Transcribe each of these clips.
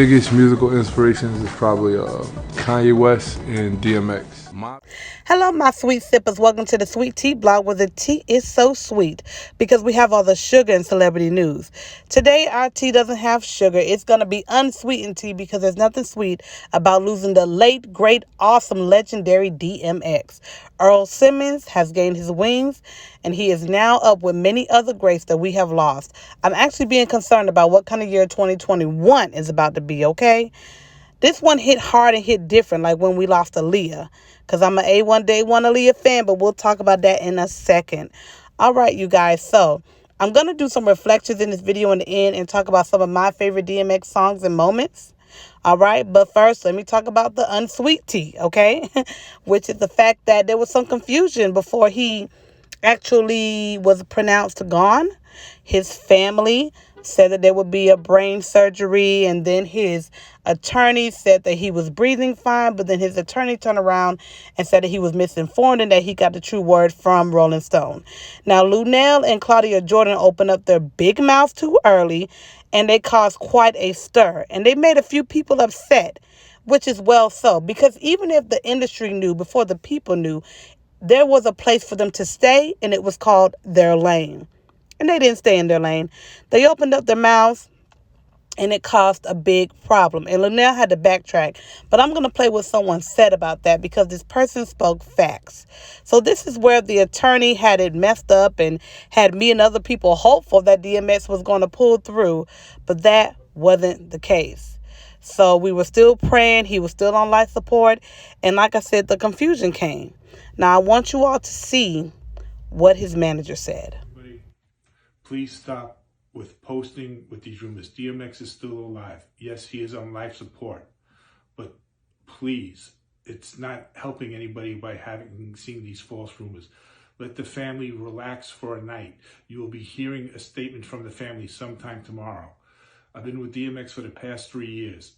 Biggest musical inspirations is probably Kanye West and DMX. Hello, my sweet sippers. Welcome to the Sweet Tea Blog, where the tea is so sweet because we have all the sugar in celebrity news. Today, our tea doesn't have sugar. It's going to be unsweetened tea because there's nothing sweet about losing the late, great, awesome, legendary DMX. Earl Simmons has gained his wings, and he is now up with many other greats that we have lost. I'm actually being concerned about what kind of year 2021 is about to be, okay? This one hit hard and hit different, like when we lost Aaliyah. Because I'm an A1 Day 1 Aaliyah fan, but we'll talk about that in a second. All right, you guys. So I'm going to do some reflections in this video in the end and talk about some of my favorite DMX songs and moments. All right. But first, let me talk about the unsweet tea, okay? Which is the fact that there was some confusion before he actually was pronounced gone. His family said that there would be a brain surgery, and then his attorney said that he was breathing fine, but then his attorney turned around and said that he was misinformed and that he got the true word from Rolling Stone. Now, Lunel and Claudia Jordan opened up their big mouth too early, and they caused quite a stir, and they made a few people upset, which is well so, because even if the industry knew before the people knew, there was a place for them to stay, and it was called their lane. And they didn't stay in their lane. They opened up their mouths, and it caused a big problem. And Lunel had to backtrack. But I'm going to play what someone said about that because this person spoke facts. So this is where the attorney had it messed up and had me and other people hopeful that DMX was going to pull through. But that wasn't the case. So we were still praying. He was still on life support. And like I said, the confusion came. Now, I want you all to see what his manager said. Please stop with posting with these rumors. DMX is still alive. Yes, he is on life support. But please, it's not helping anybody by seeing these false rumors. Let the family relax for a night. You will be hearing a statement from the family sometime tomorrow. I've been with DMX for the past 3 years.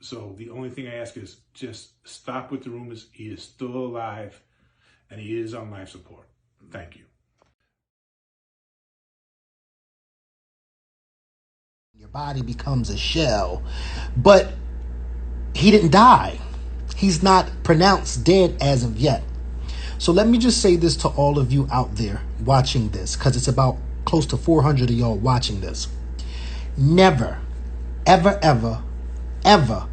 So the only thing I ask is just stop with the rumors. He is still alive and he is on life support. Thank you. Your body becomes a shell. But he didn't die. He's not pronounced dead as of yet. So let me just say this to all of you out there watching this, because it's about close to 400 of y'all watching this. Never, ever, ever, ever,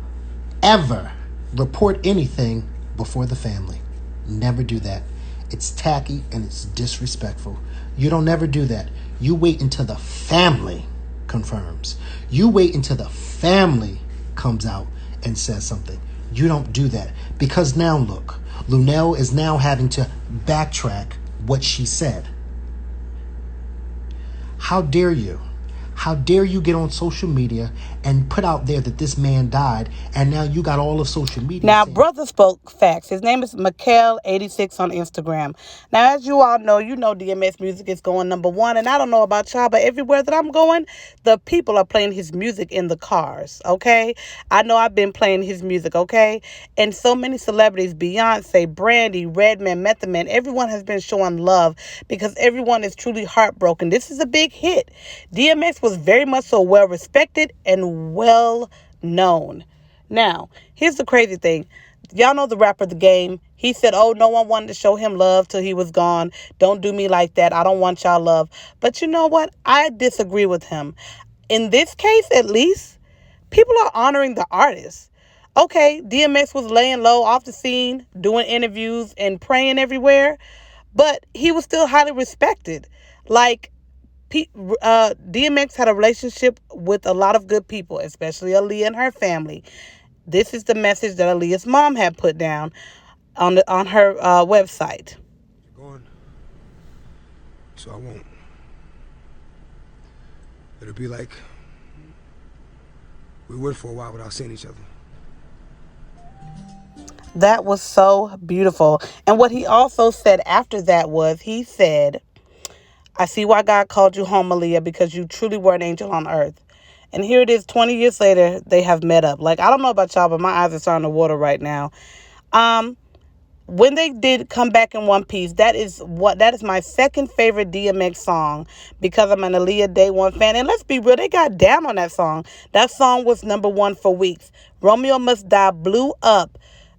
ever report anything before the family. Never do that. It's tacky and it's disrespectful. You don't never do that. You wait until the family confirms. You wait until the family comes out and says something. You don't do that. Because now look, Lunel is now having to backtrack what she said. How dare you? How dare you get on social media and put out there that this man died, and now you got all of social media Now, saying, brother spoke facts. His name is Mikhail86 on Instagram. Now, as you all know, DMX music is going #1, and I don't know about y'all, but everywhere that I'm going, the people are playing his music in the cars, okay? I know I've been playing his music, okay? And so many celebrities, Beyonce, Brandy, Redman, Method Man, everyone has been showing love because everyone is truly heartbroken. This is a big hit. DMX was very much so well respected and well known. Now, here's the crazy thing. Y'all know the rapper The Game. He said, oh, no one wanted to show him love till he was gone. Don't do me like that. I don't want y'all love. But you know what? I disagree with him. In this case, at least, people are honoring the artist. Okay, DMX was laying low off the scene, doing interviews and praying everywhere, but he was still highly respected. Like, DMX had a relationship with a lot of good people, especially Aaliyah and her family. This is the message that Aaliyah's mom had put down on her website. You're going, so I won't. It'll be like we went for a while without seeing each other. That was so beautiful. And what he also said after that was, he said, I see why God called you home, Aaliyah, because you truly were an angel on earth. And here it is, 20 years later, they have met up. Like, I don't know about y'all, but my eyes are starting to water right now. when they did Come Back in One Piece, that is my second favorite DMX song, because I'm an Aaliyah Day One fan. And let's be real, they got down on that song. That song was #1 for weeks. Romeo Must Die blew up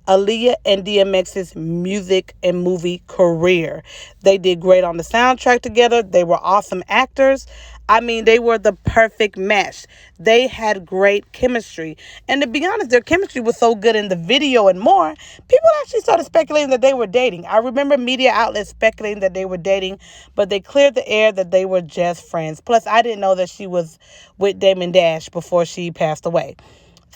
Aaliyah and DMX's music and movie career. They did great on the soundtrack together. They were awesome actors. I mean, they were the perfect match. They had great chemistry. And to be honest, their chemistry was so good in the video and more, people actually started speculating that they were dating. I remember media outlets speculating that they were dating, but they cleared the air that they were just friends. Plus, I didn't know that she was with Damon Dash before she passed away.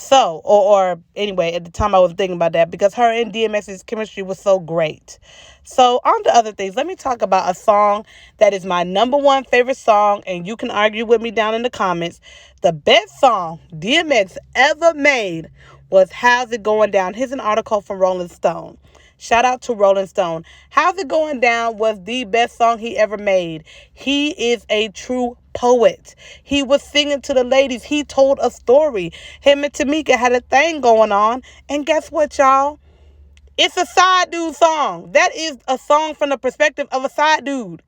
So, or anyway, at the time I was thinking about that, because her and DMX's chemistry was so great. So, on to other things. Let me talk about a song that is my #1 favorite song, and you can argue with me down in the comments. The best song DMX ever made was How's It Going Down? Here's an article from Rolling Stone. Shout out to Rolling Stone. How's It Going Down was the best song he ever made. He is a true poet. He was singing to the ladies. He told a story. Him and Tamika had a thing going on. And guess what, y'all? It's a side dude song. That is a song from the perspective of a side dude.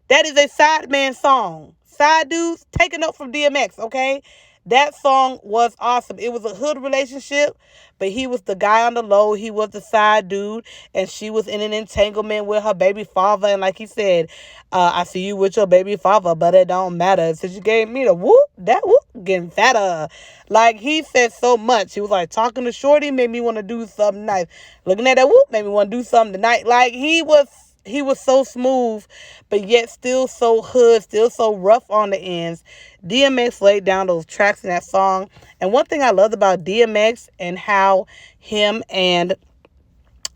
That is a side man song. Side dudes, take a note from DMX, okay? That song was awesome. It was a hood relationship, but he was the guy on the low. He was the side dude, and she was in an entanglement with her baby father. And like he said, I see you with your baby father, but it don't matter. Since you gave me the whoop, that whoop getting fatter. Like, he said so much. He was like, talking to Shorty made me want to do something nice. Looking at that whoop made me want to do something tonight. Like, he was so smooth, but yet still so hood, still so rough on the ends. DMX laid down those tracks in that song. And one thing I loved about DMX and how him and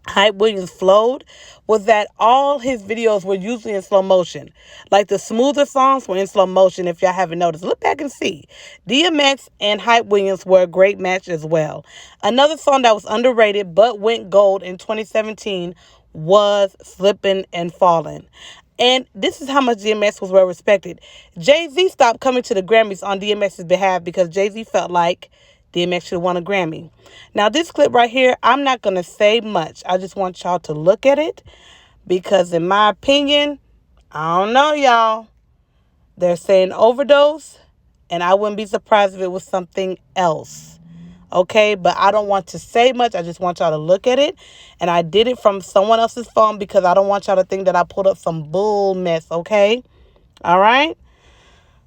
Hype Williams flowed was that all his videos were usually in slow motion. Like, the smoother songs were in slow motion, if y'all haven't noticed. Look back and see. DMX and Hype Williams were a great match as well. Another song that was underrated but went gold in 2017 was Slippin' and Fallin'. And this is how much DMX was well respected. Jay-Z stopped coming to the Grammys on DMX's behalf because Jay-Z felt like DMX should have won a Grammy. Now, this clip right here, I'm not going to say much. I just want y'all to look at it, because in my opinion, I don't know, y'all. They're saying overdose, and I wouldn't be surprised if it was something else. Okay, but I don't want to say much. I just want y'all to look at it. And I did it from someone else's phone because I don't want y'all to think that I pulled up some bull mess, okay? All right?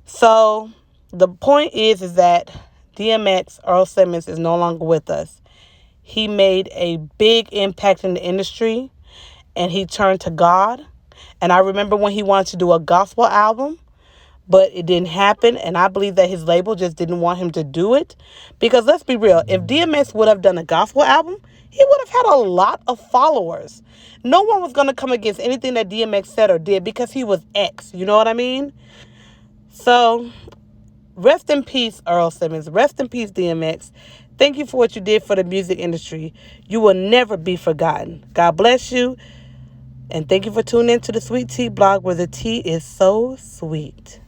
So the point is that DMX, Earl Simmons, is no longer with us. He made a big impact in the industry, and he turned to God. And I remember when he wanted to do a gospel album, but it didn't happen, and I believe that his label just didn't want him to do it. Because let's be real, if DMX would have done a gospel album, he would have had a lot of followers. No one was going to come against anything that DMX said or did because he was X. You know what I mean? So, rest in peace, Earl Simmons. Rest in peace, DMX. Thank you for what you did for the music industry. You will never be forgotten. God bless you. And thank you for tuning in to the Sweet Tea blog, where the tea is so sweet.